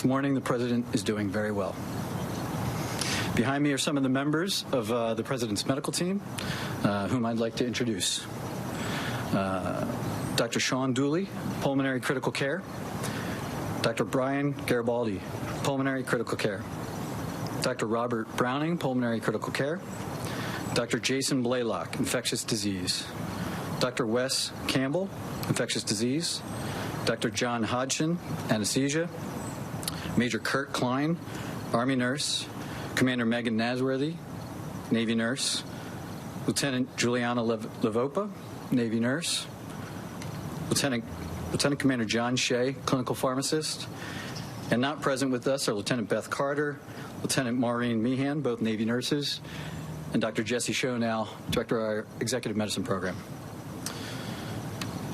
This morning, the President is doing very well. Behind me are some of the members of the President's medical team, whom I'd like to introduce. Dr. Sean Dooley, Pulmonary Critical Care. Dr. Brian Garibaldi, Pulmonary Critical Care. Dr. Robert Browning, Pulmonary Critical Care. Dr. Jason Blaylock, Infectious Disease. Dr. Wes Campbell, Infectious Disease. Dr. John Hodgson, Anesthesia. Major Kurt Klein, Army Nurse. Commander Megan Nasworthy, Navy Nurse. Lieutenant Juliana Levopa, Navy Nurse. Lieutenant Commander John Shea, Clinical Pharmacist. And not present with us are Lieutenant Beth Carter, Lieutenant Maureen Meehan, both Navy nurses, and Dr. Jesse Schoenau, Director of our Executive Medicine Program.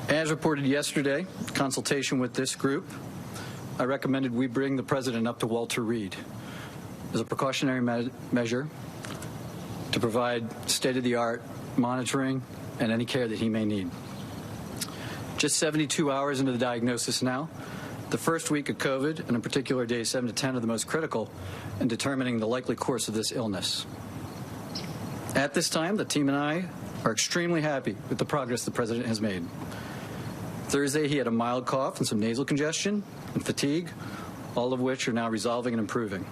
As reported yesterday, in consultation with this group, I recommended we bring the President up to Walter Reed as a precautionary measure to provide state-of-the-art monitoring and any care that he may need. Just 72 hours into the diagnosis now, the first week of COVID, and in particular days 7 to 10, are the most critical in determining the likely course of this illness. At this time, the team and I are extremely happy with the progress the President has made. Thursday, he had a mild cough and some nasal congestion and fatigue, all of which are now resolving and improving.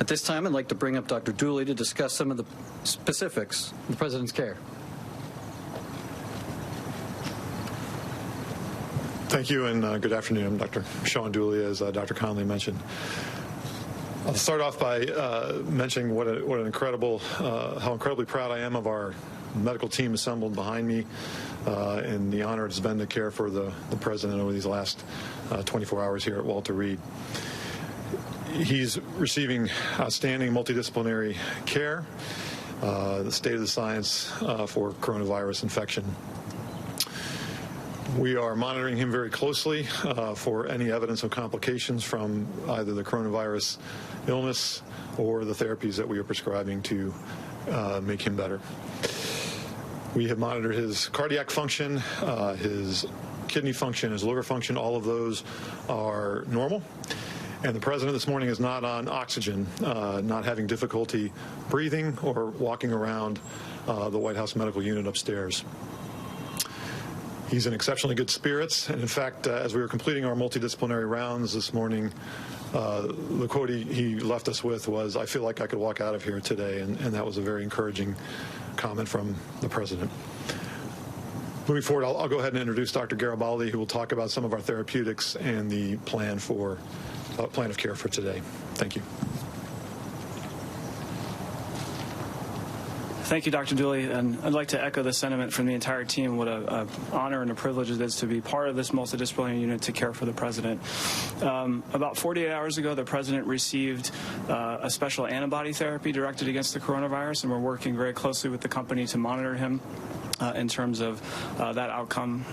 At this time, I'd like to bring up Dr. Dooley to discuss some of the specifics of the President's care. Thank you, and good afternoon. I'm Dr. Sean Dooley, as Dr. Conley mentioned. I'll start off by mentioning how incredibly proud I am of our medical team assembled behind me, and the honor it's been to care for the President over these last 24 hours here at Walter Reed. He's receiving outstanding multidisciplinary care, the state of the science for coronavirus infection. We are monitoring him very closely for any evidence of complications from either the coronavirus illness or the therapies that we are prescribing to make him better. We have monitored his cardiac function, his kidney function, his liver function. All of those are normal. And the President this morning is not on oxygen, not having difficulty breathing or walking around the White House medical unit upstairs. He's in exceptionally good spirits, and in fact, as we were completing our multidisciplinary rounds this morning, the quote he left us with was, "I feel like I could walk out of here today," and that was a very encouraging comment from the President. Moving forward, I'll go ahead and introduce Dr. Garibaldi, who will talk about some of our therapeutics and the plan of care for today. Thank you. Thank you, Dr. Dooley, and I'd like to echo the sentiment from the entire team. What an honor and a privilege it is to be part of this multidisciplinary unit to care for the President. About 48 hours ago, the President received a special antibody therapy directed against the coronavirus, and we're working very closely with the company to monitor him in terms of that outcome.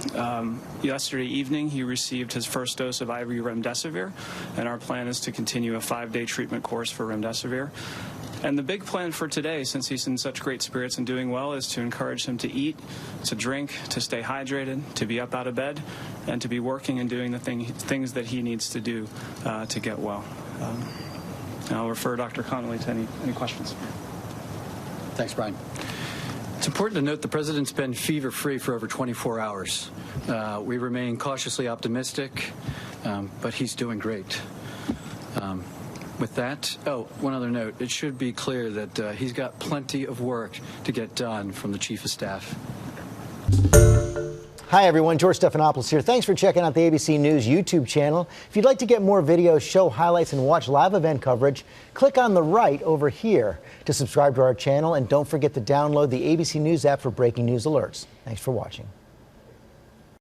Yesterday evening, he received his first dose of IV Remdesivir, and our plan is to continue a 5-day treatment course for Remdesivir. And the big plan for today, since he's in such great spirits and doing well, is to encourage him to eat, to drink, to stay hydrated, to be up out of bed, and to be working and doing the things that he needs to do to get well. I'll refer Dr. Connolly to any questions. Thanks, Brian. It's important to note the President's been fever-free for over 24 hours. We remain cautiously optimistic, but he's doing great. With that, one other note. It should be clear that he's got plenty of work to get done from the Chief of Staff. Hi, everyone. George Stephanopoulos here. Thanks for checking out the ABC News YouTube channel. If you'd like to get more videos, show highlights, and watch live event coverage, click on the right over here to subscribe to our channel. And don't forget to download the ABC News app for breaking news alerts. Thanks for watching.